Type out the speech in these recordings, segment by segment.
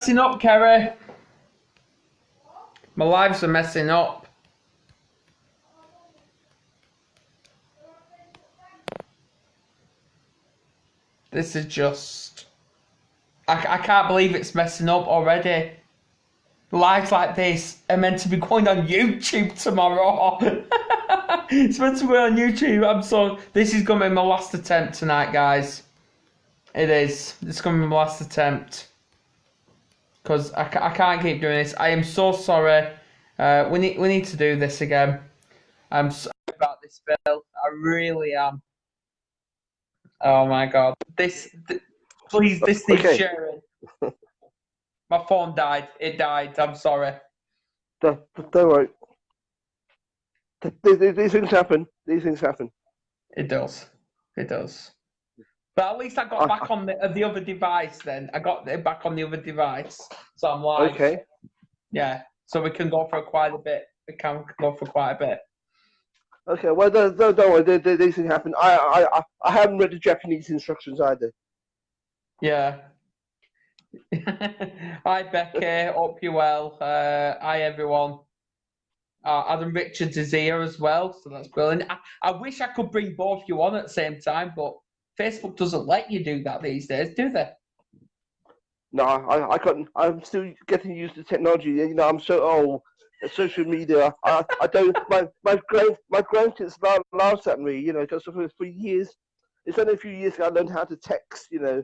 Messing up, Kerry. My lives are messing up. This is just. I can't believe it's messing up already. Lives like this are meant to be going on YouTube tomorrow. It's meant to be on YouTube. I'm so. This is going to be my last attempt tonight, guys. It is. It's going to be my last attempt. Because I can't keep doing this. I am so sorry. We need to do this again. I'm sorry about this, Phil. I really am. Oh my God. Please, this needs Okay. sharing. My phone died. It died. I'm sorry. Don't worry. These things happen. These things happen. It does. It does. But at least I got I, back on the other device then. I got it back on the other device. So I'm live. okay. Yeah. So we can go for quite a bit. We can go for quite a bit. Okay. Well, don't worry. These things happen. I haven't read the Japanese instructions either. Yeah. Hi, Becky. Hope you're well. Hi, everyone. Adam Richards is here as well, so that's brilliant. I wish I could bring both you on at the same time, but Facebook doesn't let you do that these days, do they? No, I can't. I'm still getting used to technology. You know, I'm so old. Social media. I don't. My grandkids laughs at me. You know, because for years, it's only a few years ago I learned how to text. You know,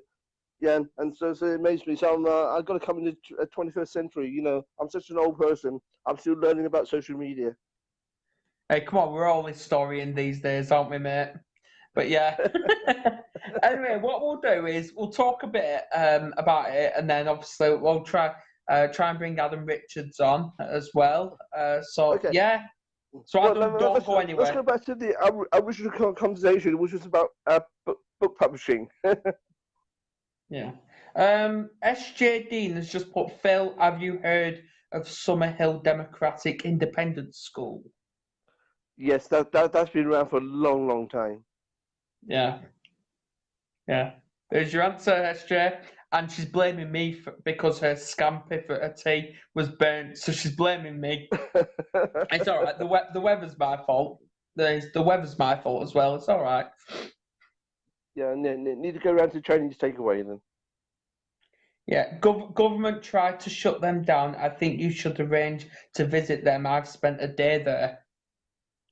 yeah, and so it amazed me. So I've got to come in the 21st century. You know, I'm such an old person. I'm still learning about social media. Hey, come on, we're all historian these days, aren't we, mate? But yeah. Anyway, what we'll do is we'll talk a bit about it, and then obviously we'll try and bring Adam Richards on as well. So Okay. yeah. So Well, Adam, don't go let's anywhere. go back to the original conversation, which was about book publishing. Yeah. SJ Dean has just put, Phil, have you heard of Summerhill Democratic Independent School? Yes, that's been around for a long, long time. Yeah. Yeah. There's your answer, SJ. And she's blaming me because her scampi for her tea was burnt, so she's blaming me. It's all right. The weather's my fault. The weather's my fault as well. It's all right. Yeah, need to go around to Chinese takeaway then. Yeah, government tried to shut them down. I think you should arrange to visit them. I've spent a day there.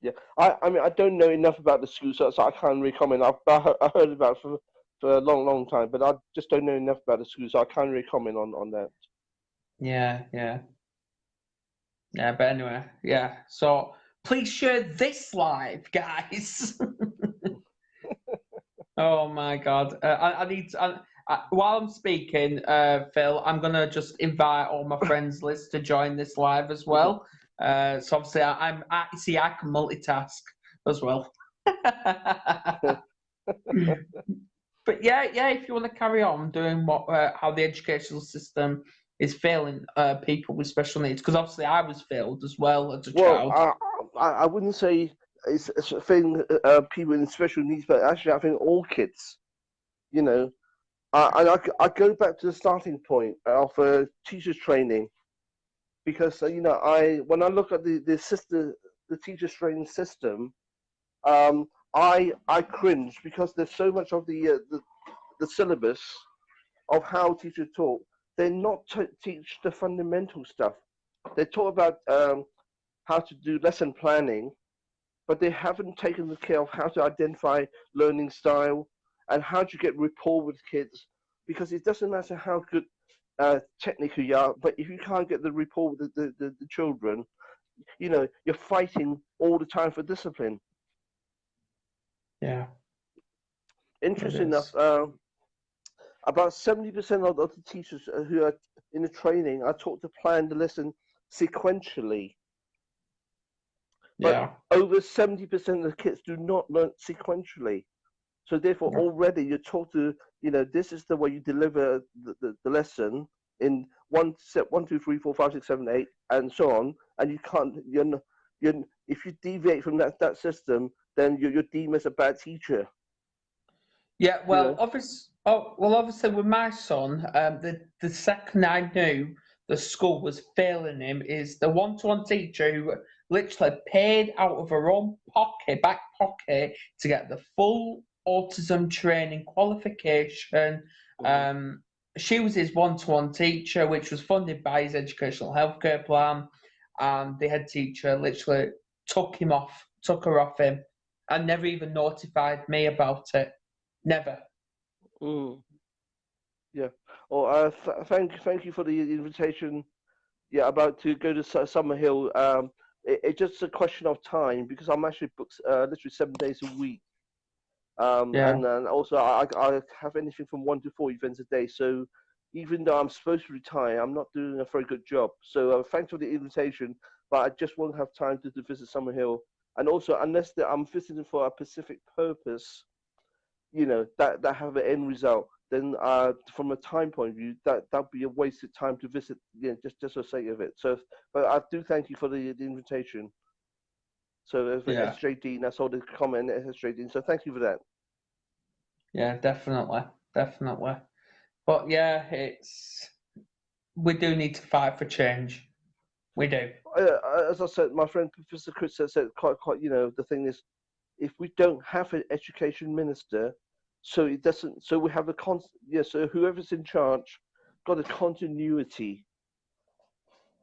Yeah, I mean I don't know enough about the school, so I can't really comment. I heard about it for a long, long time, but I just don't know enough about the school, so I can't really comment on that. Yeah, yeah. Yeah, but anyway, yeah. So please share this live, guys. Oh my God. I need to, while I'm speaking, Phil, I'm gonna just invite all my friends list to join this live as well. So obviously see I can multitask as well. But yeah, if you want to carry on doing how the educational system is failing people with special needs, because obviously I was failed as well as a Well, child. I wouldn't say it's a thing people with special needs, but actually I think all kids, you know, I go back to the starting point of teachers training because you know when I look at the teachers training system, I cringe because there's so much of the syllabus of how teachers talk. They're not teach the fundamental stuff. They talk about how to do lesson planning, but they haven't taken the care of how to identify learning style and how to get rapport with kids. Because it doesn't matter how good technically you are, but if you can't get the rapport with the children, you know, you're fighting all the time for discipline. Yeah, it Interesting enough, is. about 70% of the teachers who are in the training are taught to plan the lesson sequentially, but Yeah. over 70% of the kids do not learn sequentially. So therefore, already you're taught to, you know, this is the way you deliver the lesson in one step, 1, 2, 3, 4, 5, 6, 7, 8, and so on. And you can't, you're if you deviate from that system, then you're deemed as a bad teacher. Yeah, You well, know. Oh, well, obviously with my son, the second I knew the school was failing him is the one-to-one teacher who literally paid out of her own pocket, back pocket, to get the full autism training qualification. Mhm. Um, she was his one-to-one teacher, which was funded by his educational healthcare plan, and the head teacher literally took her off him, and never even notified me about it. Never. Mm. Yeah. Well, thank you for the invitation. Yeah, about to go to Summerhill. It's just a question of time because I'm actually booked literally 7 days a week. Yeah. And also I have anything from 1 to 4 events a day. So even though I'm supposed to retire, I'm not doing a very good job. So thanks for the invitation, but I just won't have time to visit Summerhill. And also, unless I'm visiting for a specific purpose, that have an end result, then from a time point of view, that'd be a wasted time to visit, just for the sake of it. So, but I do thank you for the invitation. So for Yeah. SJD, and I saw the comment SJD. So thank you for that. Yeah, definitely. Definitely. But yeah, it's we do need to fight for change. We do. As I said, my friend Professor Chris said quite. The thing is, if we don't have an education minister, so it doesn't. So we have a So whoever's in charge got a continuity,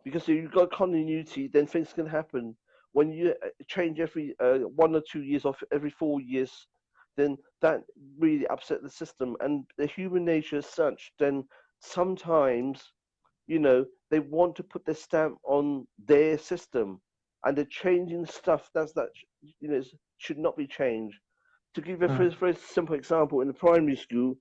because if you've got continuity, then things can happen. When you change every 1 or 2 years, or every 4 years, then that really upset the system. And the human nature is such. Then sometimes, they want to put their stamp on their system, and they're changing stuff that should not be changed. To give you a Mm. very simple example, in the primary school,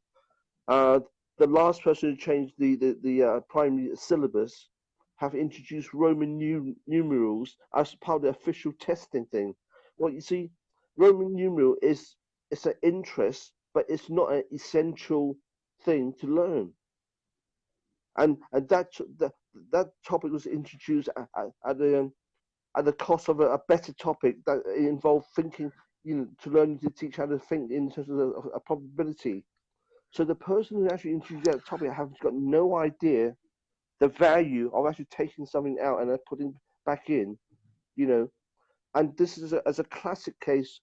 uh, the last person who changed the primary syllabus have introduced Roman numerals as part of the official testing thing. Well, you see, Roman numeral is it's an interest, but it's not an essential thing to learn. And that topic was introduced at the cost of a better topic that involved thinking, to learn to teach how to think in terms of a probability. So the person who actually introduced that topic has got no idea the value of actually taking something out and then putting back in, you know. And this is as a classic case,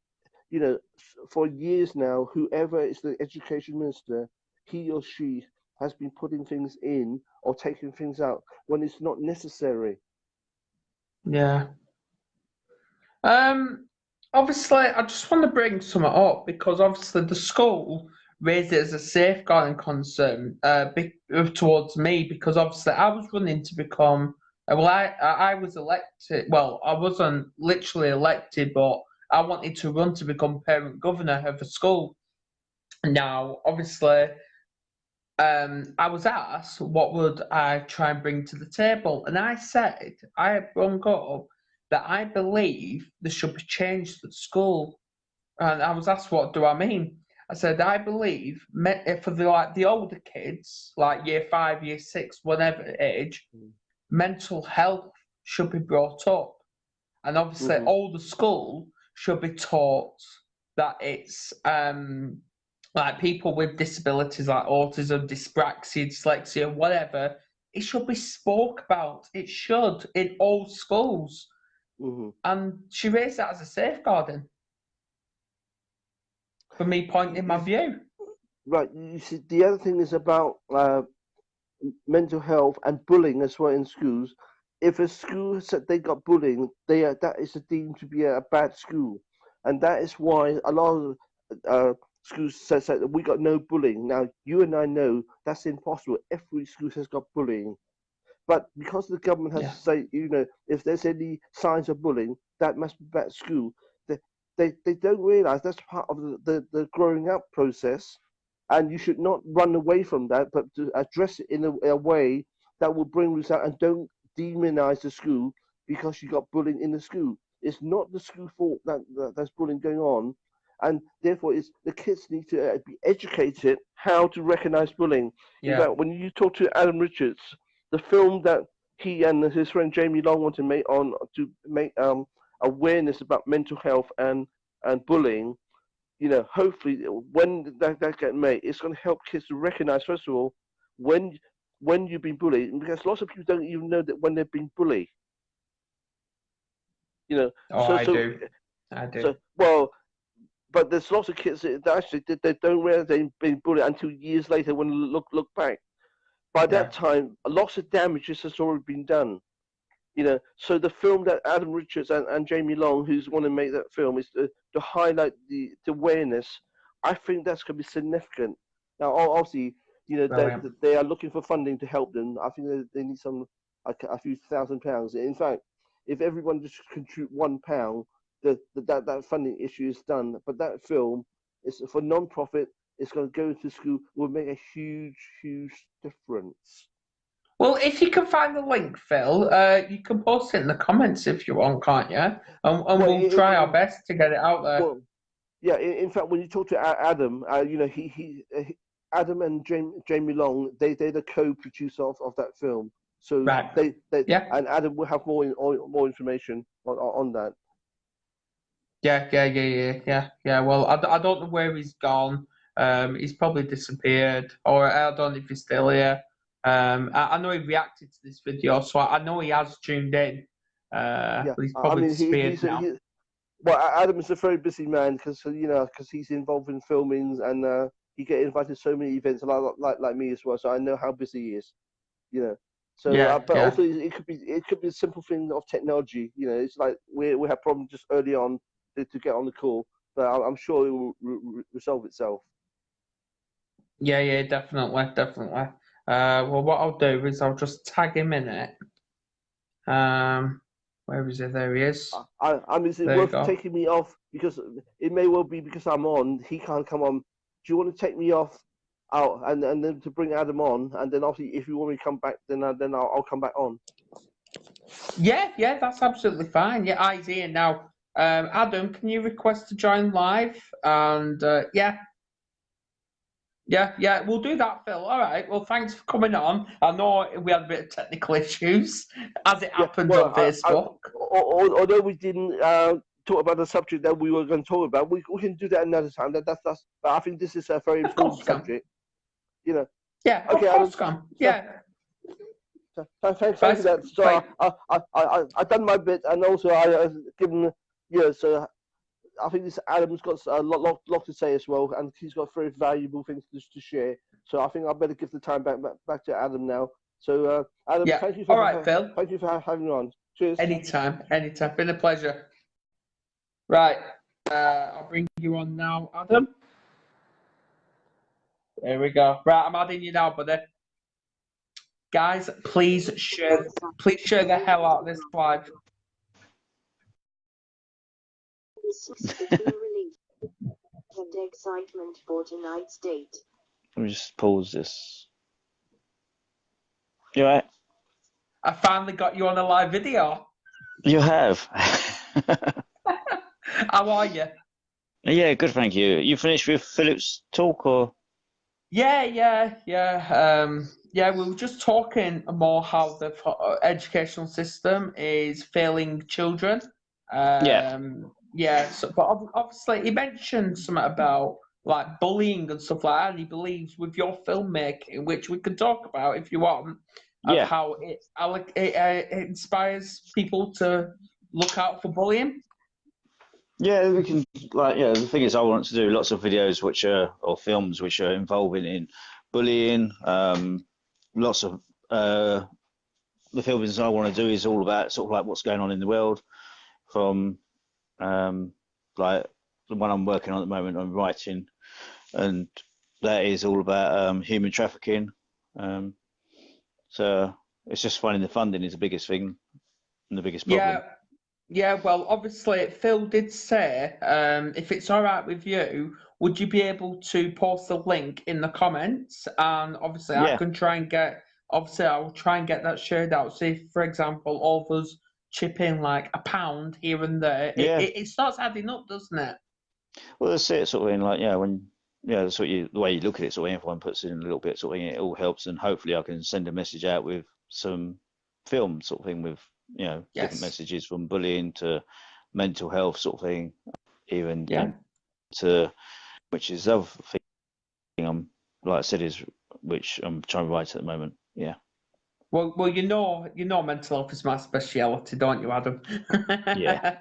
for years now, whoever is the education minister, he or she has been putting things in or taking things out when it's not necessary. Yeah. Um. Obviously, I just want to bring something up because obviously the school raised it as a safeguarding concern towards me because obviously I was running to become. Well, I was elected. Well, I wasn't literally elected, but I wanted to run to become parent governor of the school. Now, obviously, I was asked what would I try and bring to the table, and I said I brought up that I believe there should be change to the school, and I was asked what do I mean. I said I believe for the older kids, like year 5, year 6, whatever age, mental health should be brought up, and obviously Mm-hmm. all the school should be taught that it's like people with disabilities like autism, dyspraxia, dyslexia, whatever. It should be spoke about. It should in all schools. Mm-hmm. And she raised that as a safeguarding for me pointing my view. Right. You see, the other thing is about mental health and bullying as well in schools. If a school said they got bullying, that is deemed to be a bad school, and that is why a lot of schools says that we got no bullying. Now you and I know that's impossible. Every school has got bullying, but because the government has Yeah, to say, if there's any signs of bullying, that must be bad school. They they don't realise that's part of the growing up process, and you should not run away from that, but to address it in a way that will bring results, and don't demonize the school because you got bullying in the school. It's not the school fault that's bullying going on, and therefore it's the kids need to be educated how to recognize bullying. In yeah, fact, when you talk to Adam Richards, the film that he and his friend Jamie Long want to make awareness about mental health and bullying, hopefully when that get made, it's going to help kids to recognize, first of all, when you've been bullied, because lots of people don't even know that when they've been bullied. Oh, So I do. I do. well, but there's lots of kids that actually they don't realize they've been bullied until years later when they look back. By Yeah. that time, lots of damages has already been done. So the film that Adam Richards and Jamie Long, who's want to make that film, is to highlight the awareness. I think that's going to be significant. Now, obviously, Brilliant. they are looking for funding to help them. I think they need a few £1,000s. In fact, if everyone just contribute £1, that funding issue is done. But that film is for non-profit. It's going to go to school. Will make a huge difference. Well, if you can find the link, Phil, you can post it in the comments if you want, can't you? And Well, we'll try our best to get it out there. well, yeah. In fact, when you talk to Adam, Adam and Jamie Long, they're the co-producer of that film. So Right. they Yeah. and Adam will have more information on that. Yeah. Well, I don't know where he's gone. He's probably disappeared, or I don't know if he's still here. I know he reacted to this video, so I know he has tuned in. Yeah, But he's I probably mean disappeared now. well, Adam is a very busy man because he's involved in filmings and he get invited to so many events like me as well. So I know how busy he is. So but Yeah. also it could be a simple thing of technology. It's like we had problems just early on to get on the call, but I'm sure it will resolve itself. Yeah, definitely. Well, what I'll do is I'll just tag him in it. Where is it? There he is. I mean, is it There you worth go. taking me off? Because it may well be because I'm on, he can't come on. Do you want to take me off out and then to bring Adam on, and then obviously if you want me to come back, then I'll come back on. Yeah, that's absolutely fine. Yeah, I's here now. Adam, can you request to join live? And yeah, we'll do that, Phil. All right. Well, thanks for coming on. I know we had a bit of technical issues, as it happens on Facebook. Although we didn't talk about the subject that we were going to talk about, we can do that another time. That's. But I think this is a very important subject. Yeah, Okay, of course, Adam. Yeah. Thank you for that. So I done my bit, and also I given So I think this Adam's got a lot to say as well, and he's got very valuable things to share. So I think I better give the time back to Adam now. So Adam, Yeah. thank you for All right, Phil. Thank you for having me on. Cheers. Anytime. Been a pleasure. Right. I'll bring you on now, Adam. There we go. Right, I'm adding you now, buddy. Guys, please share the hell out of this live. The excitement for tonight's date. Let me just pause this. You all right? I finally got you on a live video. You have. How are you? Yeah, good, thank you. You finished with Philip's talk, or? Yeah. We were just talking more how the educational system is failing children. But obviously he mentioned something about like bullying and stuff like that, and he believes with your filmmaking, which we can talk about if you want, of how it inspires people to look out for bullying. Yeah, we can, the thing is, I want to do lots of videos or films which are involving in bullying. Lots of the films I want to do is all about sort of like what's going on in the world, from like the one I'm working on at the moment, I'm writing, and that is all about human trafficking. So it's just finding the funding is the biggest thing and the biggest problem. Yeah, well, obviously, Phil did say, if it's all right with you, would you be able to post the link in the comments? And obviously, I will try and get that shared out. So if, for example, all of us chip in like £1 here and there, it starts adding up, doesn't it? Well, that's it, sort of in that's the way you look at it, sort of everyone puts in a little bit, sort of it all helps, and hopefully I can send a message out with some film sort of thing with, different messages from bullying to mental health sort of thing, even to, which is the other thing I'm, like I said, is which I'm trying to write at the moment. Yeah. Well, you know, mental health is my speciality, don't you, Adam? Yeah.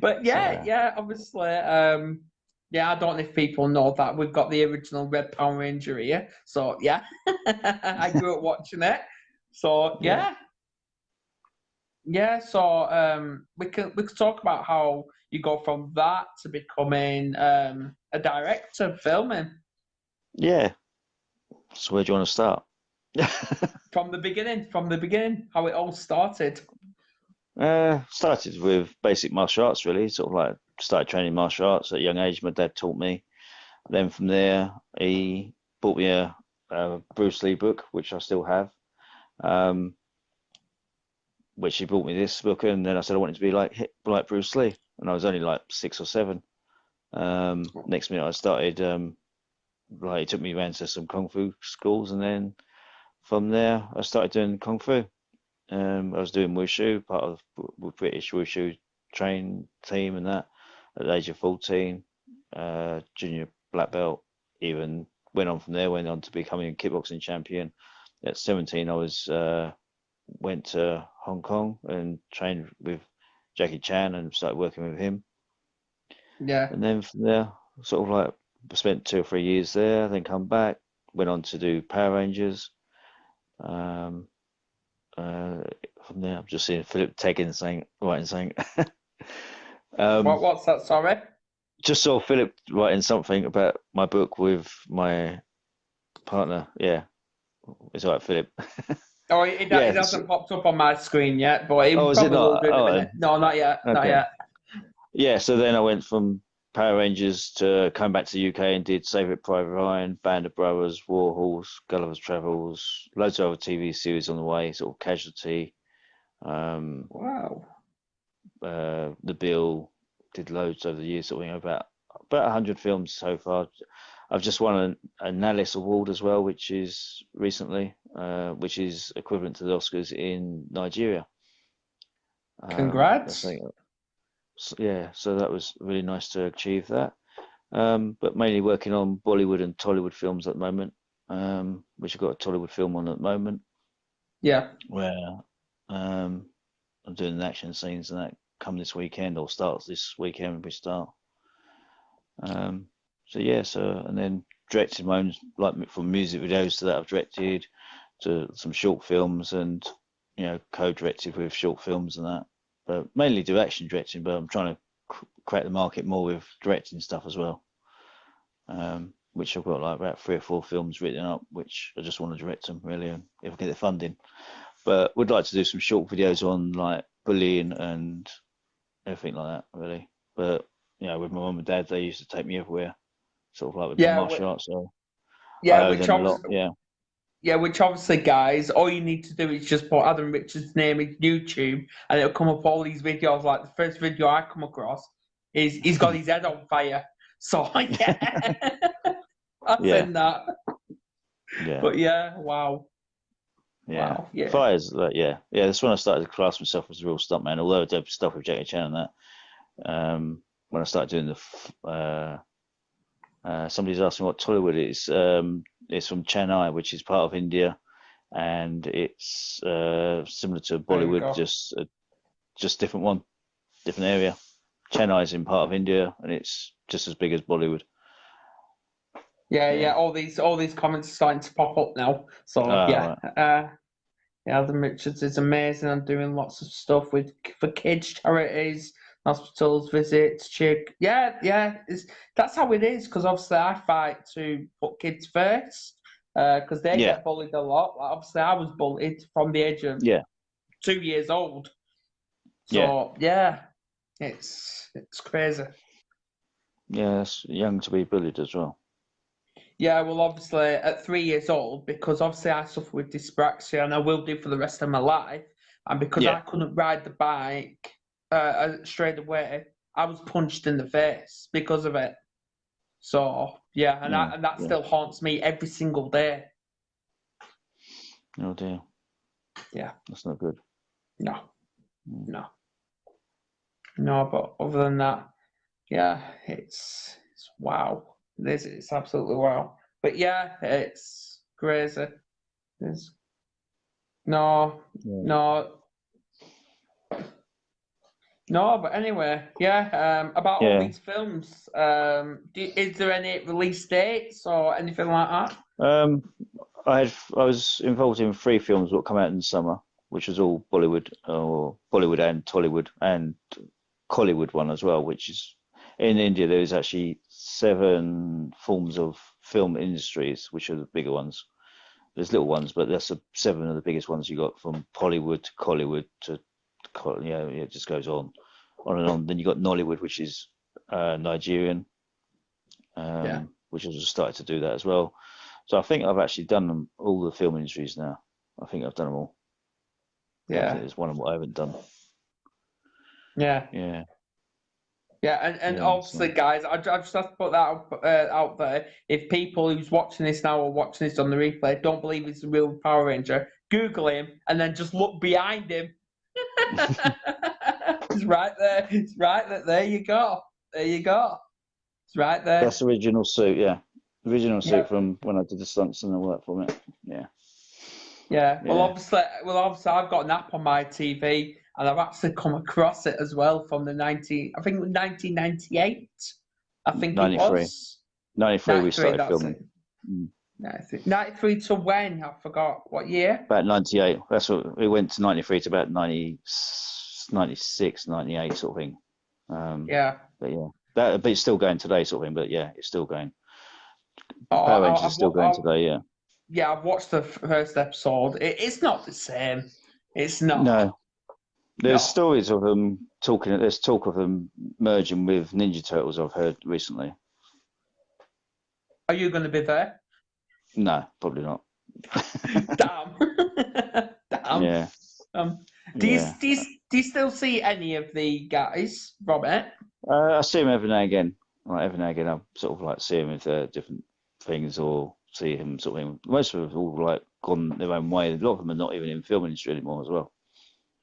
But So yeah, obviously, yeah, I don't know if people know that we've got the original Red Power Ranger here. So yeah, I grew up watching it. So yeah. yeah. So we can talk about how you go from that to becoming a director of filming Yeah. So where do you want to start? from the beginning, how it all started. Started with basic martial arts, really. Sort of like started training martial arts at a young age. My dad taught me. Then from there, he bought me a Bruce Lee book, which I still have. Um, which he bought me this book, and then I said I wanted to be like Bruce Lee, and I was only like 6 or 7. Next minute, I started like he took me around to some kung fu schools, and then from there, I started doing kung fu. I was doing wushu, part of the British wushu train team, and that at the age of 14, junior black belt. Even went on from there, went on to becoming a kickboxing champion. At 17, I was went to Hong Kong and trained with Jackie Chan and started working with him. Yeah. And then from there, sort of like spent 2 or 3 years there, then come back, went on to do Power Rangers. Um, from there, I'm just seeing Philip tagging saying, writing something. What's that? Sorry. Just saw Philip writing something about my book with my partner. Yeah, it's all right, Philip. Oh, it Yeah. hasn't popped up on my screen yet, but Oh, it is it probably will not? do in a Oh, minute. No, not yet. Not okay. yet. Yeah, so then I went from Power Rangers to come back to the UK and did Save It Private Ryan, Band of Brothers, War Horse, Gulliver's Travels, loads of other TV series on the way, sort of Casualty, um, Wow. The Bill, did loads over the years, sort of thing, about 100 films so far. I've just won an Alice Award as well, which is recently, which is equivalent to the Oscars in Nigeria. That's Congrats. like, yeah, so that was really nice to achieve that. But mainly working on Bollywood and Tollywood films at the moment, which I've got a Tollywood film on at the moment, Yeah. where I'm doing the action scenes and that come this weekend or starts this weekend when we start. So yeah, and then directed my own, like from music videos to that I've directed to some short films and co-directed with short films and that. But mainly do action directing, but I'm trying to crack the market more with directing stuff as well. Which I've got like about 3 or 4 films written up, which I just want to direct them really, and if I get the funding. But would like to do some short videos on like bullying and everything like that, really. But with my mum and dad, they used to take me everywhere, sort of like with my Yeah. martial arts. So I Yeah. owe them a lot. Yeah, Which obviously, guys, all you need to do is just put Adam Richards' name in YouTube, and it'll come up all these videos. Like the first video I come across is he's got his head on fire. So yeah, I've yeah, seen that. yeah, But yeah, wow. yeah. Wow, yeah. Fires, like, yeah. That's when I started to class myself as a real stuntman. Although I did stuff with Jackie Chan and that. When I started doing somebody's asked me what Tollywood is. It's from Chennai, which is part of India, and it's similar to There you Bollywood, go. just different one, different area. Chennai is in part of India, and it's just as big as Bollywood. Yeah, Yeah. All these comments are starting to pop up now. So Ah, yeah, right. Adam Richards is amazing. I'm doing lots of stuff for kids charities, hospitals, visits, chick. Yeah. That's how it is. Because obviously I fight to put kids first. Because they Yeah, get bullied a lot. Like, obviously I was bullied from the age of yeah, 2 years old. yeah, So yeah, it's crazy. yeah. It's young to be bullied as well. Yeah, well, obviously at 3 years old, because obviously I suffer with dyspraxia and I will do for the rest of my life, and because Yeah, I couldn't ride the bike straight away, I was punched in the face because of it. So yeah, yeah, and that yeah. still haunts me every single day. Oh dear, Yeah, that's not good. no, Mm. no, no. But other than that, yeah, it's wow. It's absolutely wow. But yeah, it's crazy. It's no, Yeah. no, no. But anyway, yeah. About all Yeah. these films, is there any release dates or anything like that? I was involved in 3 films that come out in the summer, which was all Bollywood and Tollywood and Collywood one as well, which is in India. There's actually 7 forms of film industries, which are the bigger ones. There's little ones, but that's 7 of the biggest ones you got, from Pollywood to Collywood to, it just goes on and on. Then you got Nollywood, which is Nigerian, Yeah, which has started to do that as well. So I think I've actually done all the film industries now. I think I've done them all. I don't think yeah, there's one of what I haven't done. yeah. Yeah, Yeah, and yeah. obviously, So guys, I just have to put that out there. If people who's watching this now or watching this on the replay don't believe he's the real Power Ranger, Google him and then just look behind him. It's right there. It's right there. There you go. There you go. It's right that's there. the original suit. Yeah, original suit Yeah, from when I did the stunts and all that from it. Yeah, yeah. yeah. Well, obviously, I've got an app on my TV, and I've actually come across it as well from I think it was 1998. I think it 93. was 93 we 93. started That's filming. it. Mm. 93 to when? I forgot. What year? About 98. That's what we went to 93 to about 90, 96, 98 sort of thing. Yeah. But yeah, but it's still going today sort of thing. But yeah, it's still going. Oh, Power Rangers is still going today. Yeah. yeah, I've watched the first episode. It's not the same. It's not. No, there's No. stories of them talking. There's talk of them merging with Ninja Turtles. I've heard recently. Are you going to be there? No, probably not. Damn. Damn. Yeah, Um, yeah. do you still see any of the guys from it? I see him every now and again. Like every now and again, I sort of like see him with different things, or see him sort of. Most of them have all like gone their own way. A lot of them are not even in film industry anymore as well.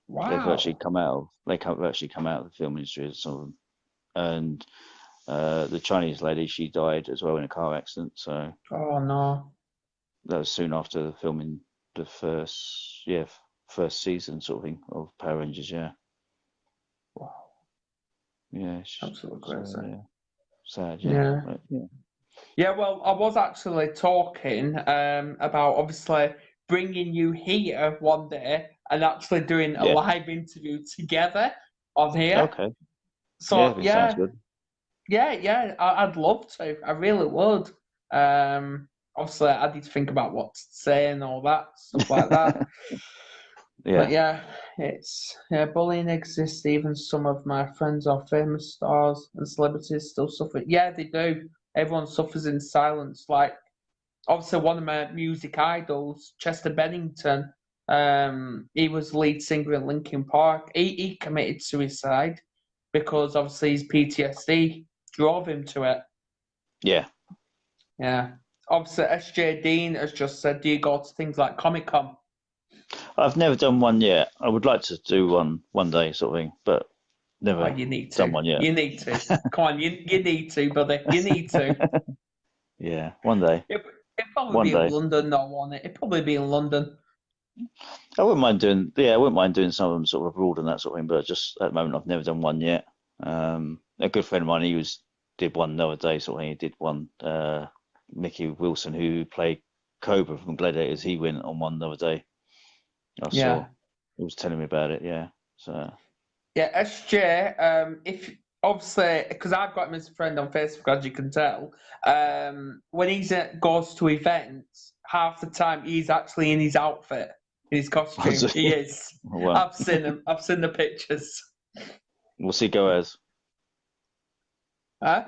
They've actually Wow. come out of. Have actually come out of the film industry. Some of them, and the Chinese lady, she died as well in a car accident. So Oh no. that was soon after filming the first season sort of thing of Power Rangers. Yeah, Wow. yeah, Absolutely so crazy. yeah, sad. Yeah, Yeah. but, yeah, Yeah, well, I was actually talking about obviously bringing you here one day and actually doing a yeah. live interview together on here. Okay, yeah, So it sounds yeah, good. yeah, I'd love to. I really would. Obviously, I need to think about what to say and all that stuff like that. But Yeah, yeah, bullying exists. Even some of my friends are famous stars and celebrities still suffer. Yeah, they do. Everyone suffers in silence. Like obviously one of my music idols, Chester Bennington. He was lead singer in Linkin Park. He committed suicide because obviously his PTSD drove him to it. yeah. Yeah. Obviously, SJ Dean has just said, "Do you go to things like Comic Con?" I've never done one yet. I would like to do one day, sort of thing, but Oh, never you need done to. one yet. You need to. Come on, you need to, brother. You need to. Yeah, one day, It'd probably one be in day. London, no, won't it? It'd probably be in London. I wouldn't mind doing. Yeah, I wouldn't mind doing some of them sort of abroad and that sort of thing. But just at the moment, I've never done one yet. A good friend of mine, did one the other day, sort of thing. He did one. Mickey Wilson, who played Cobra from Gladiators, he went on one the other day. I saw. Yeah. He was telling me about it. Yeah. So Yeah, SJ, if obviously, because I've got him as a friend on Facebook, as you can tell, when goes to events, half the time he's actually in his outfit, in his costume. He is. well, I've seen him. I've seen the pictures. what's he go as? Huh?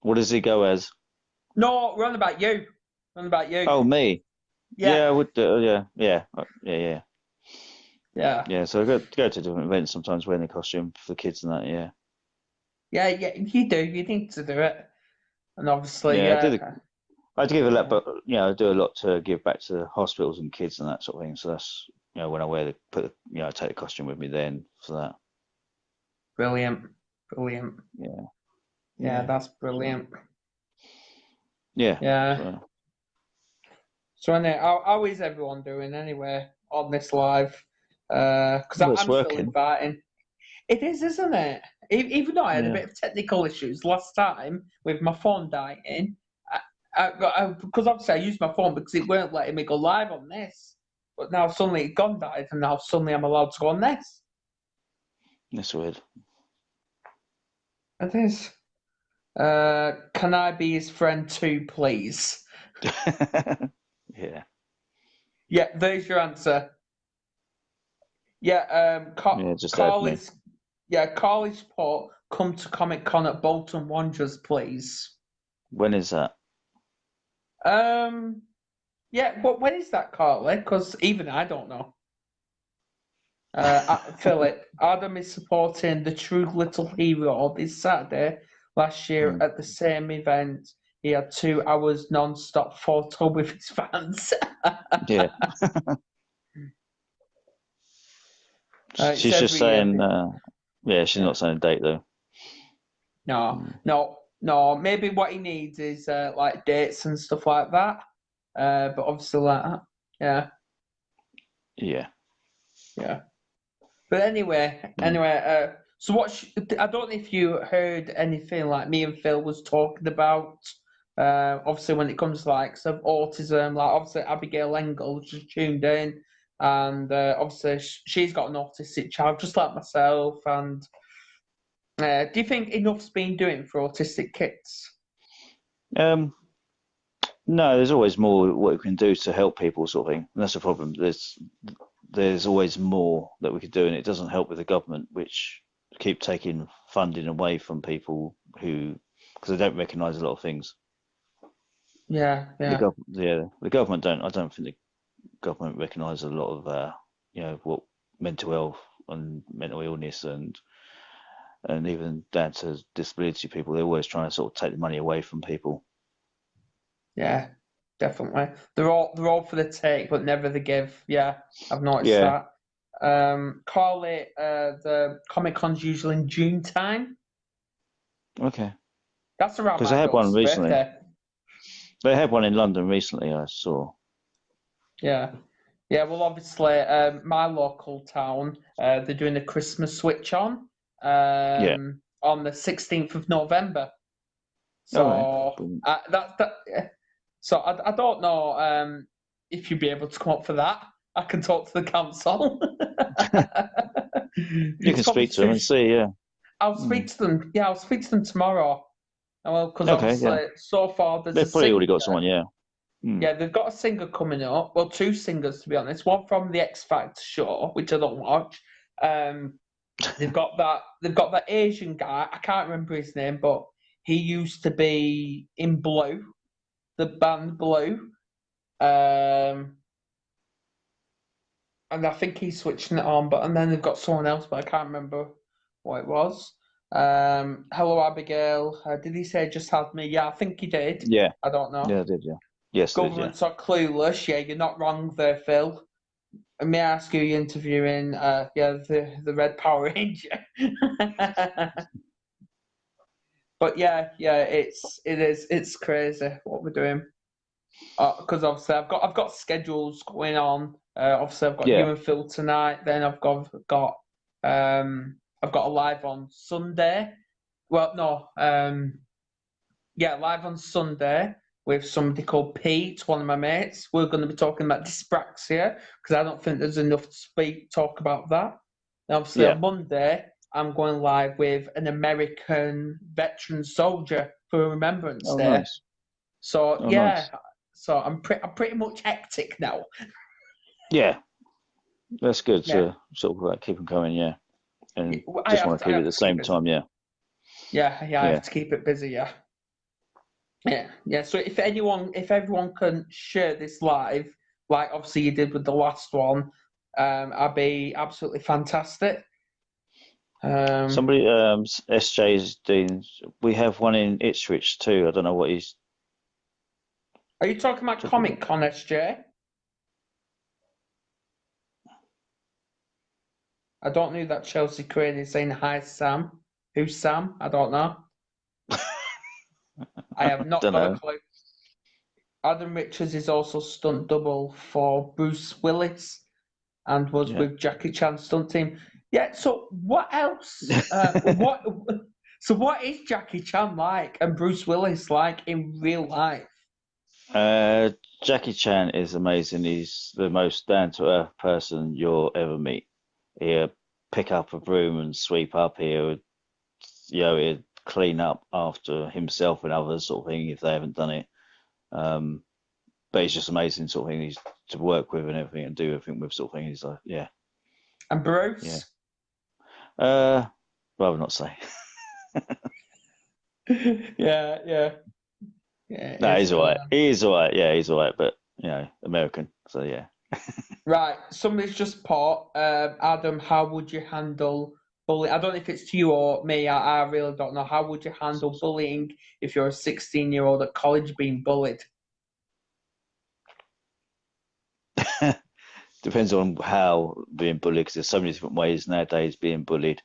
What does he go as? No, run about you. Run about you. Oh, me. Yeah, Yeah, I would do. Yeah. yeah, Yeah, so I go to different events sometimes wearing the costume for the kids and that. Yeah, yeah. You do. You need to do it. And obviously, yeah. yeah, I do give a lot, yeah. but I do a lot to give back to hospitals and kids and that sort of thing. So that's when I I take the costume with me then for that. Brilliant, brilliant. Yeah, Yeah, that's brilliant. Yeah. Yeah. So anyway, how is everyone doing anyway on this live? Because Well, it's I'm still working. inviting. It is, isn't it? Even though I had a Yeah. bit of technical issues last time with my phone dying, because obviously I used my phone because it weren't letting me go live on this. But now suddenly it gone died, and now suddenly I'm allowed to go on this. That's weird. It is. Can I be his friend too, please? Yeah. Yeah, there's your answer. Yeah, Yeah, just add me. Carly's put, come to Comic Con at Bolton Wanderers, please. When is that? Yeah, but when is that, Carly? Because even I don't know. Philip, Adam is supporting the True Little Hero this Saturday. Last year at the same event, he had 2 hours non-stop photo with his fans. Yeah. It's She's just every year. saying, yeah, she's not saying a date though. No. Maybe what he needs is like dates and stuff like that. But obviously, like that, yeah. Yeah. But anyway. So I don't know if you heard anything like me and Phil was talking about. Obviously, when it comes to like some autism, like obviously Abigail Engel just tuned in, and obviously she's got an autistic child just like myself. And do you think enough's been doing for autistic kids? No, there's always more what we can do to help people, sort of thing. And that's the problem. There's always more that we could do, and it doesn't help with the government, which keep taking funding away from people who, because they don't recognise a lot of things. Yeah. The government don't. I don't think the government recognise a lot of, what mental health and mental illness and even down to disability people. They're always trying to sort of take the money away from people. Yeah, definitely. They're all for the take, but never the give. Yeah, I've noticed Yeah. that. Carly, the Comic Con's usually in June time. Okay. That's around Because my they had one daughter's recently. birthday. They had one in London recently, I saw. Yeah. Well, obviously, my local town, they're doing a Christmas switch Yeah. on the 16th of November. All right. So Brilliant. So I don't know if you'd be able to come up for that. I can talk to the council. You It's can probably speak to them too. and see, yeah. I'll speak to them. Yeah, I'll speak to them tomorrow. Well, because Okay, yeah. obviously so far there's a They've probably singer. already got someone, yeah. Yeah, they've got a singer coming up. Well, 2 singers to be honest. One from the X Factor show, which I don't watch. They've got that. They've got that Asian guy. I can't remember his name, but he used to be in Blue, the band Blue. And I think he's switching it on, and then they've got someone else, but I can't remember what it was. Hello, Abigail. Did he say just had me? Yeah, I think he did. Yeah. I don't know. Yeah, I did, yeah. Yes, I did, yeah. Governments are clueless. Yeah, you're not wrong there, Phil. And may I ask who you're interviewing? The Red Power Ranger. But it's crazy what we're doing. Because obviously I've got schedules going on. Obviously I've got Yeah. you and Phil tonight. Then I've got a live on Sunday. Well, no, live on Sunday with somebody called Pete, one of my mates. We're going to be talking about dyspraxia because I don't think there's enough to talk about that. And obviously Yeah. on Monday I'm going live with an American veteran soldier for Remembrance Oh, Day. nice. So Oh, nice. so I'm pretty much hectic now. Yeah. That's good Yeah. to sort of keep them going, yeah. And I just want to keep it at the same time, yeah. Yeah, I have to keep it busy, yeah. Yeah. So if everyone can share this live, like obviously you did with the last one, I'd be absolutely fantastic. Somebody, SJ's doing, we have one in Ipswich too. I don't know what he's. Are you talking about Comic Con, SJ? I don't know that Chelsea Crane is saying hi, Sam. Who's Sam? I don't know. I have not Don't got a know. clue. Adam Richards is also stunt double for Bruce Willis and was Yeah. with Jackie Chan's stunt team. Yeah, so what else? What is Jackie Chan like and Bruce Willis like in real life? Jackie Chan is amazing. He's the most down-to-earth person you'll ever meet. He'll pick up a broom and sweep up. He'd clean up after himself and others, sort of thing, if they haven't done it. Um, but he's just amazing, sort of thing. He's to work with and everything and do everything with, sort of thing. He's like, yeah, And yeah. Bruce? Rather not say. Yeah, yeah. Yeah, No, it's he's one of alright. them. He's alright. Yeah, he's alright. But American. So yeah. Right, somebody's just put, Adam, how would you handle bullying? I don't know if it's to you or me, I really don't know. How would you handle bullying if you're a 16-year-old at college being bullied? Depends on how being bullied, because there's so many different ways nowadays being bullied.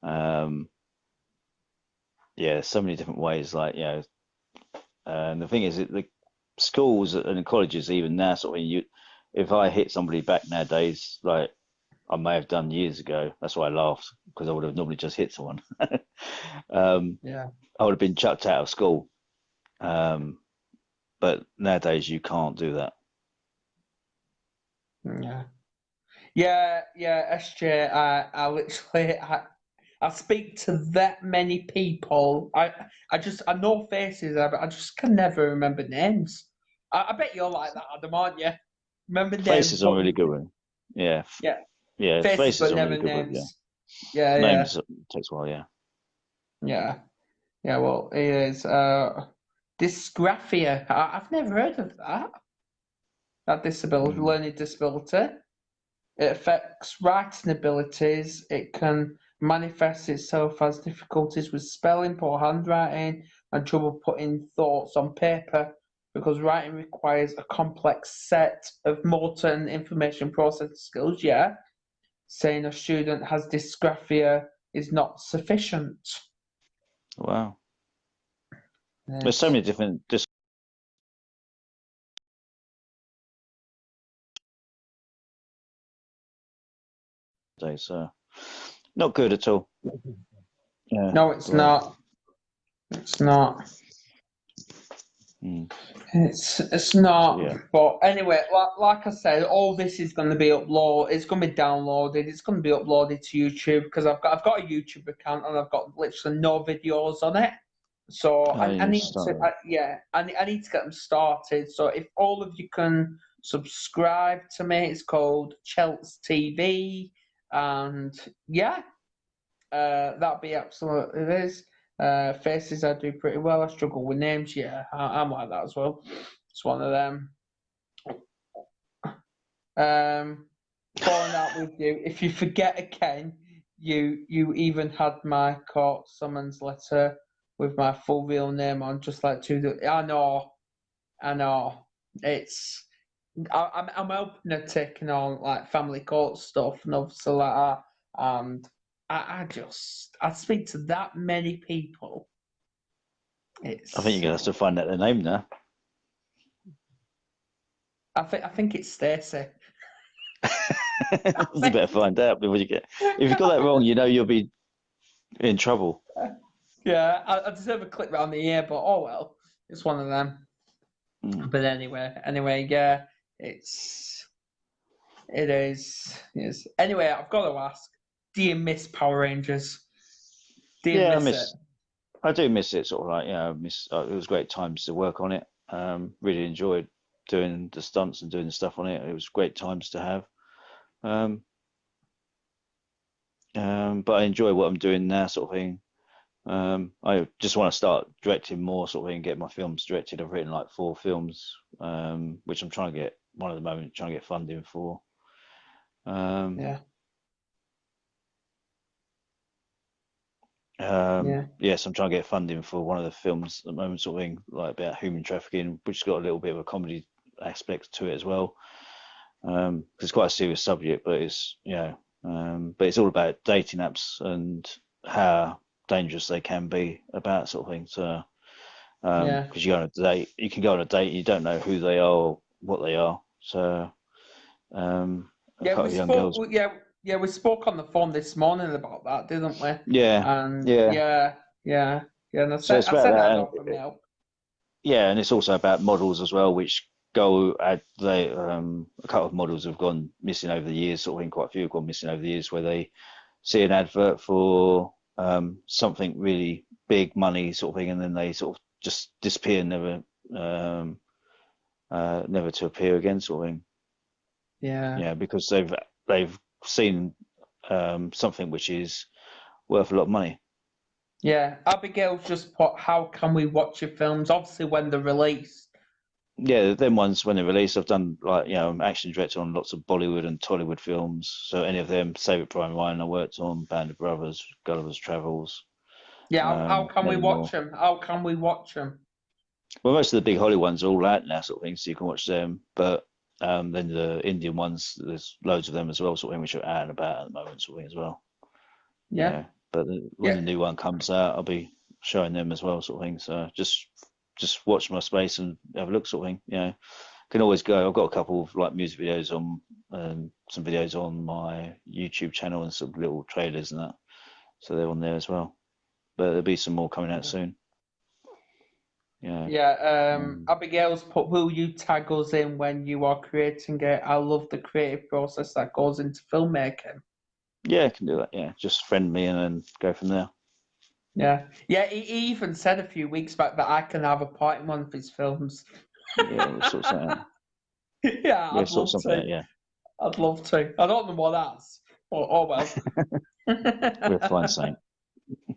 Um, yeah, so many different ways. Like, and the thing is, the schools and colleges, even now, sort of, if I hit somebody back nowadays, like I may have done years ago, that's why I laughed, because I would have normally just hit someone. Yeah. I would have been chucked out of school. Um, but nowadays you can't do that. Yeah. Yeah, SJ, I literally, I speak to that many people. I know faces, but I just can never remember names. I bet you're like that, Adam, aren't you? Remember names, Faces are but really good one. Yeah, yeah, yeah, faces faces but are really never good one. Yeah, names. Yeah, names takes a while. Yeah. yeah. Yeah, well, it is dysgraphia. I've never heard of that. That disability, Mm. learning disability. It affects writing abilities. It can manifest itself as difficulties with spelling, poor handwriting, and trouble putting thoughts on paper because writing requires a complex set of motor and information processing skills. Yeah, saying a student has dysgraphia is not sufficient. Wow. There's so Yes. many different disabilities. So not good at all. Yeah. No, it's Well. not. It's not. Mm. It's So not. yeah. But anyway, like I said, all this is going to be uploaded. It's going to be downloaded. It's going to be uploaded to YouTube because I've got a YouTube account and I've got literally no videos on it. So I You need to start. I need to get them started. So if all of you can subscribe to me, it's called Chelts TV, and yeah, that'd be absolutely it is. Faces I do pretty well. I struggle with names. Yeah, I'm like that as well. It's one of them. Falling out with you. If you forget again, you even had my court summons letter with my full real name on, just like I know. It's I'm open to taking on like family court stuff and obviously like that. And I speak to that many people. I think It's you're gonna have to find out their name now. I think it's Stacey. You better find out before you get. If you got that wrong, you'll be in trouble. Yeah, I deserve a clip round the ear, but oh well, it's one of them. Mm. But anyway, yeah, it is. Yes. Anyway, I've got to ask: do you miss Power Rangers? Do you Yeah, miss it? I do miss it. Sort of like, I miss. It was great times to work on it. Really enjoyed doing the stunts and doing the stuff on it. It was great times to have. Um, but I enjoy what I'm doing now, sort of thing. I just want to start directing more, sort of thing, get my films directed. I've written like 4 films, which I'm trying to get one at the moment, trying to get funding for. Yeah, Yes, I'm trying to get funding for one of the films at the moment, sort of thing, like about human trafficking, which has got a little bit of a comedy aspect to it as well. It's quite a serious subject, but but it's all about dating apps and how dangerous they can be about sort of thing. So Yeah. Because you go on a date, you can go on a date, you don't know who they are or what they are. So a Yeah, couple we of young spoke. girls. Yeah, we spoke on the phone this morning about that, didn't we? Yeah, And yeah. yeah. And So it's I about said I'd that. offer my help. Yeah, and it's also about models as well, which go at they a couple of models have gone missing over the years, sort of thing, quite a few have gone missing over the years where they see an advert for something really big money sort of thing, and then they sort of just disappear, um, never to appear again, sort of thing. Yeah. Yeah, because they've seen something which is worth a lot of money. Yeah. Abigail's just put, how can we watch your films? Obviously, when they're released. Yeah, them ones when they release, I've done like I'm action director on lots of Bollywood and Tollywood films. So any of them, Save It Private Ryan, I worked on Band of Brothers, Gulliver's Travels, Yeah. How can we many watch more. them? How can we watch them? Well, most of the big Hollywood ones are all out now, sort of thing, so you can watch them. But then the Indian ones, there's loads of them as well, sort of thing, which are out and about at the moment, sort of thing as well. Yeah. Yeah, but when Yeah. the new one comes out, I'll be showing them as well, sort of thing. So just watch my space and have a look, sort of thing. Can always go. I've got a couple of like music videos on, some videos on my YouTube channel and some little trailers and that, so they're on there as well. But there'll be some more coming out soon. Yeah. Yeah, Um, Abigail's put, will you tag us in when you are creating it? I love the creative process that goes into filmmaking. yeah, I can do that. Yeah, just friend me and then go from there. Yeah. Yeah, he even said a few weeks back that I can have a part in one of his films. Yeah, we'll sort something out. Yeah, Yeah, I'd sort love something to. out. Yeah, I'd love to. I don't know what that's, but oh well. we'll find something.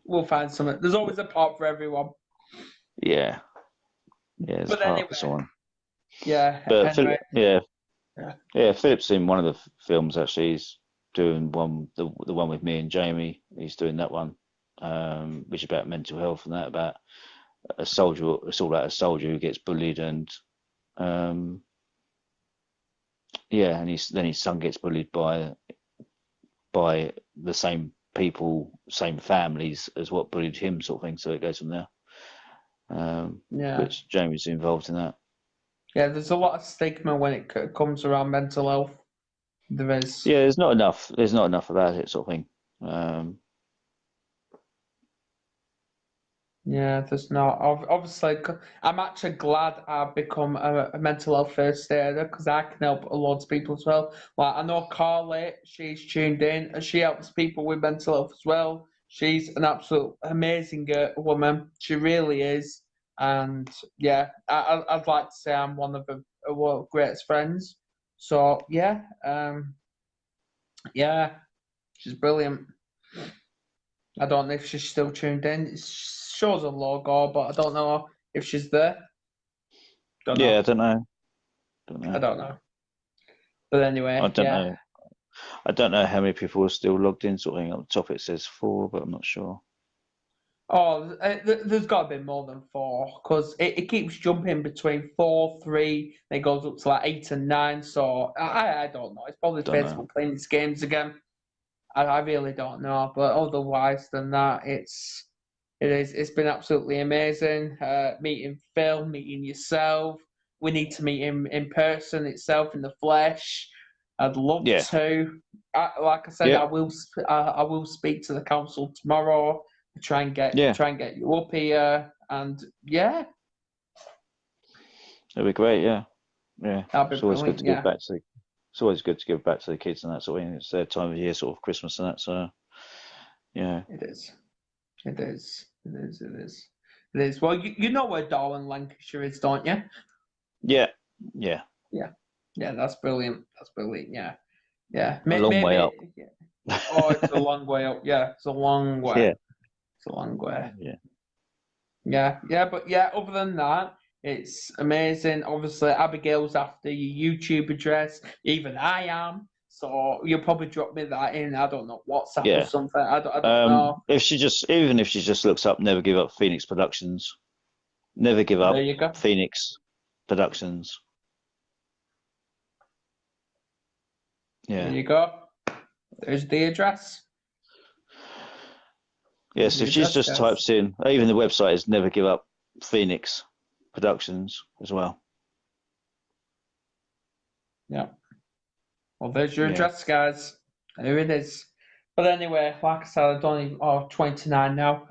We'll find something. There's always a part for everyone. Yeah, yeah, there's a But part for anyway, someone. yeah, But anyway. yeah, Yeah. yeah, Philip's in one of the films actually. He's doing the one with me and Jamie. He's doing that one, which is about mental health and that about a soldier. It's all about a soldier who gets bullied and um, yeah, and then his son gets bullied by the same people, same families as what bullied him, sort of thing. So it goes from there. Yeah. Which Jamie's involved in that. Yeah, there's a lot of stigma when it comes around mental health. There is. Yeah, there's not enough. There's not enough about it, sort of thing. Yeah, there's not. Obviously, I'm actually glad I've become a mental health first aider because I can help a lot of people as well. Like I know Carly, she's tuned in and she helps people with mental health as well. She's an absolute amazing woman. She really is. And yeah, I'd like to say I'm one of her world's greatest friends. So yeah, she's brilliant. I don't know if she's still tuned in. It shows a logo, but I don't know if she's there. Don't Yeah, know. I don't know. I don't know. But I anyway, don't yeah. know. I don't know how many people are still logged in. Sort of thing. On the top it says 4, but I'm not sure. Oh, there's got to be more than 4 because it keeps jumping between 4, 3, then it goes up to like 8 and 9. So I don't know. It's probably Don't know. Facebook playing its games again. I really don't know. But otherwise than that, it's been absolutely amazing. Meeting Phil, meeting yourself. We need to meet him in person itself in the flesh. I'd love Yeah. to. Like I said, Yeah. I will speak to the council tomorrow. Try and get Yeah. you up here, and yeah, It'd be great. Yeah. Yeah. that'd be It's always good brilliant. to give Yeah, back to. It's always good to give back to the kids and that sort of thing. It's their time of year, sort of Christmas and that. So yeah. it is. It is. It is. It is. It is. Well, you know where Darwin, Lancashire is, don't you? Yeah. Yeah. Yeah. Yeah, that's brilliant. That's brilliant. Yeah. Yeah. A long way up. Maybe. Yeah. Oh, it's a long way up. Yeah, it's a long way. Yeah. It's a long way. Yeah. Yeah. Yeah. But yeah, other than that, it's amazing. Obviously, Abigail's after your YouTube address. Even I am. So you'll probably drop me that in. I don't know, WhatsApp or Yeah. something. I don't know. If she just looks up Never Give Up Phoenix Productions. Never Give Up There you go. Phoenix Productions. There Yeah. you go. There's the address. Yes, if she just types in, even the website is Never Give Up Phoenix Productions as well. Yeah. Well, there's your Yeah. address, guys. Here it is. But anyway, like I said, I don't even. Oh, 29 now.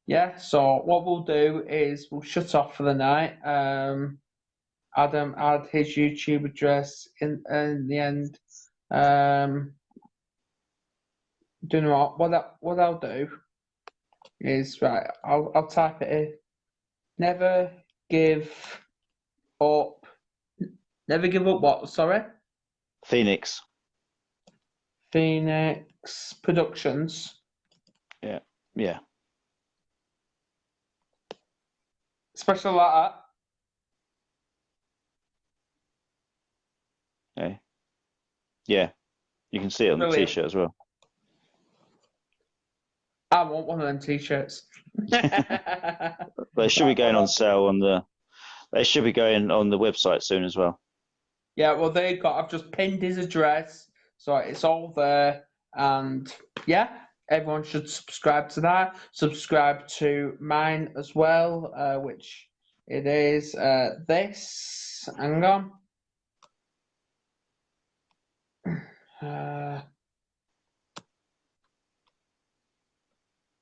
Yeah. So what we'll do is we'll shut off for the night. Adam add his YouTube address in the end. Do you know what I'll do is right. I'll type it in. Never give up. Never give up. What? Sorry. Phoenix. Phoenix Productions. Yeah. Yeah. Special like that. Okay. Yeah. You can see it on the Brilliant. T-shirt as well. I want one of them T-shirts. But it should be going on sale on the. They should be going on the website soon as well. Yeah, well, there you go. I've just pinned his address, so it's all there. And yeah, everyone should subscribe to that. Subscribe to mine as well, which it is this. Hang on.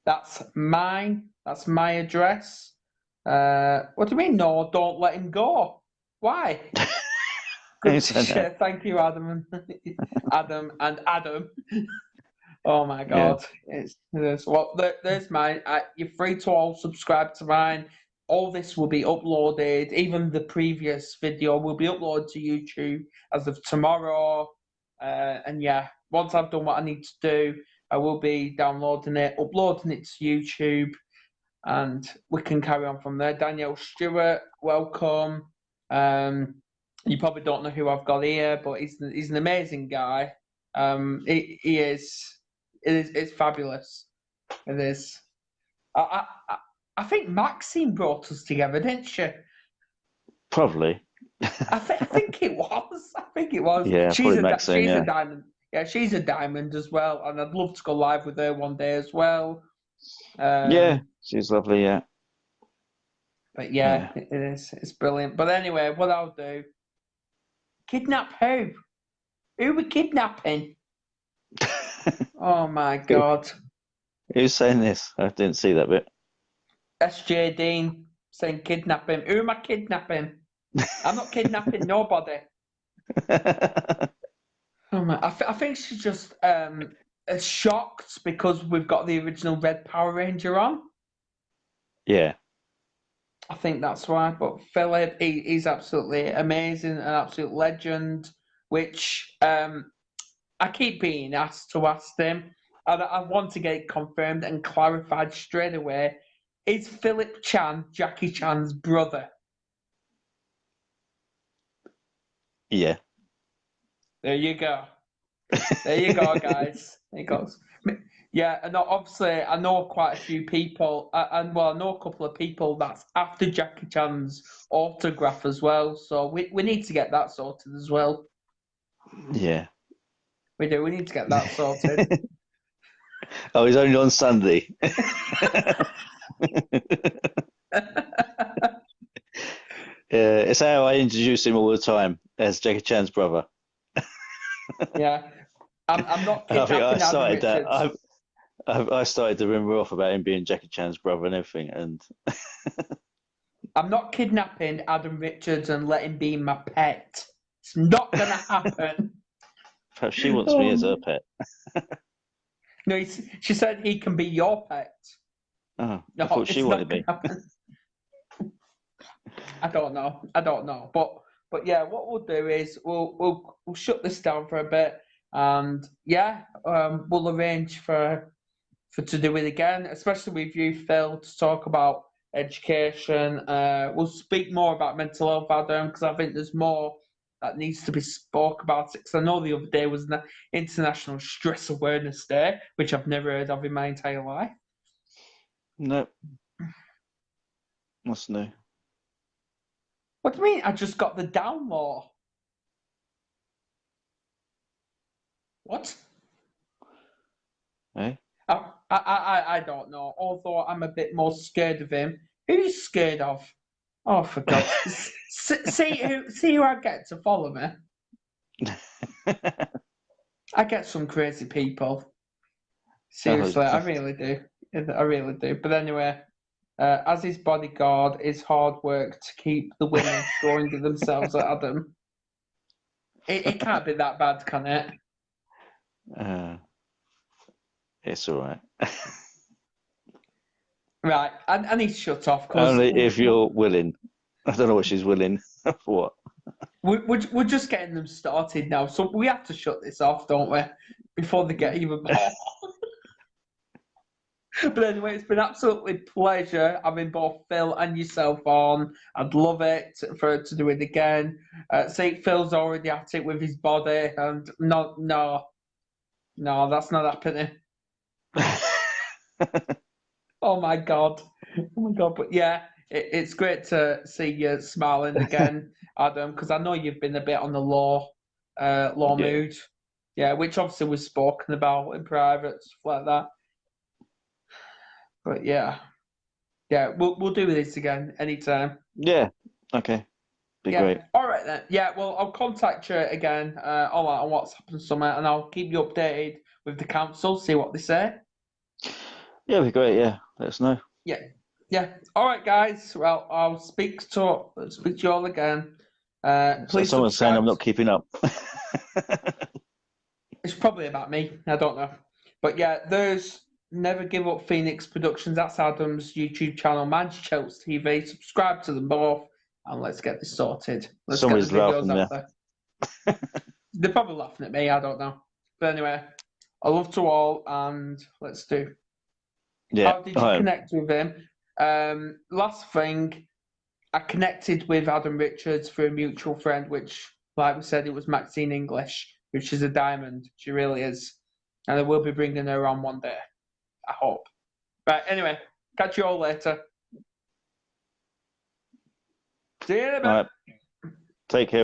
That's mine. That's my address. What do you mean? No, don't let him go. Why? Good Who's to that? share. Thank you, Adam. Adam and Adam. Oh my Yeah. God. It's well, there's mine. You're free to all subscribe to mine. All this will be uploaded. Even the previous video will be uploaded to YouTube as of tomorrow. And yeah, once I've done what I need to do, I will be downloading it, uploading it to YouTube, and we can carry on from there. Danielle Stewart, welcome. You probably don't know who I've got here, but he's an amazing guy. He is. It's fabulous. It is. I think Maxine brought us together, didn't she? Probably. I think it was. I think it was. Yeah, she's probably Maxine, she's yeah. a diamond. Yeah, she's a diamond as well, and I'd love to go live with her one day as well. Yeah, she's lovely. Yeah. But yeah, it is. It's brilliant. But anyway, what I'll do. Kidnap who? Who we kidnapping? Oh my God. Who's saying this? I didn't see that bit. SJ Dean saying kidnap him. Who am I kidnapping? I'm not kidnapping nobody. Oh my, I think she's just shocked because we've got the original Red Power Ranger on. Yeah. I think that's why. But Philip, he's absolutely amazing, an absolute legend, which I keep being asked to ask him. And I want to get it confirmed and clarified straight away. Is Philip Chan Jackie Chan's brother? Yeah. There you go. There you go, guys. There you go. Yeah, and obviously I know quite a few people, and well, I know a couple of people that's after Jackie Chan's autograph as well. So we need to get that sorted as well. Yeah. We do. We need to get that sorted. Oh, he's only on Sunday. It's how I introduce him all the time as Jackie Chan's brother. Yeah, I'm not I think kidnapping I Adam started that. Richards. I started the rumor off about him being Jackie Chan's brother and everything, and I'm not kidnapping Adam Richards and letting him be my pet. It's not gonna happen. perhaps she wants me as her pet. No, she said he can be your pet. Oh, No, I thought she it's wanted not me. gonna happen. I don't know. But yeah, what we'll do is we'll shut this down for a bit, and yeah, we'll arrange for to do it again, especially with you, Phil, to talk about education. We'll speak more about mental health, Adam, because I think there's more that needs to be spoke about. Because I know the other day was the International Stress Awareness Day, which I've never heard of in my entire life. No. What's new? What do you mean? I just got the down law. What? Eh? I don't know. Although I'm a bit more scared of him. Who are you scared of? Oh, for God's see who I get to follow me. I get some crazy people. Seriously, I really do. I really do. But anyway, as his bodyguard, it's hard work to keep the women throwing themselves at Adam. It can't be that bad, can it? It's all right. Right, I need to shut off because Only if you're willing. I don't know what she's willing for. What? we're just getting them started now, so we have to shut this off, don't we? Before they get even more. But anyway, it's been absolutely pleasure having both Phil and yourself on. I'd love it to do it again. See, Phil's already at it with his body, and no, that's not happening. Oh my god. But yeah, it's great to see you smiling again, Adam, because I know you've been a bit on the low mood. Yeah, which obviously was spoken about in private, stuff like that. But yeah, we'll do this again anytime. Yeah. Okay. Be great. All right then. Yeah, well, I'll contact you again on WhatsApp and something, and I'll keep you updated with the council, see what they say. Yeah, it'd be great. Yeah, let us know. Yeah. All right, guys. Well, I'll speak to you all again. Please Someone's saying I'm not keeping up. It's probably about me. I don't know. But yeah, there's Never Give Up Phoenix Productions. That's Adam's YouTube channel. Mine's Chelsea TV. Subscribe to them both, and let's get this sorted. Somebody's get the videos laughing out there. They're probably laughing at me. I don't know. But anyway, I love to all, and let's do. Yeah. How did you connect with him? Last thing, I connected with Adam Richards through a mutual friend, which, like we said, it was Maxine English, which is a diamond. She really is. And I will be bringing her on one day. I hope. Right, anyway, catch you all later. See you in a bit. All right. Take care.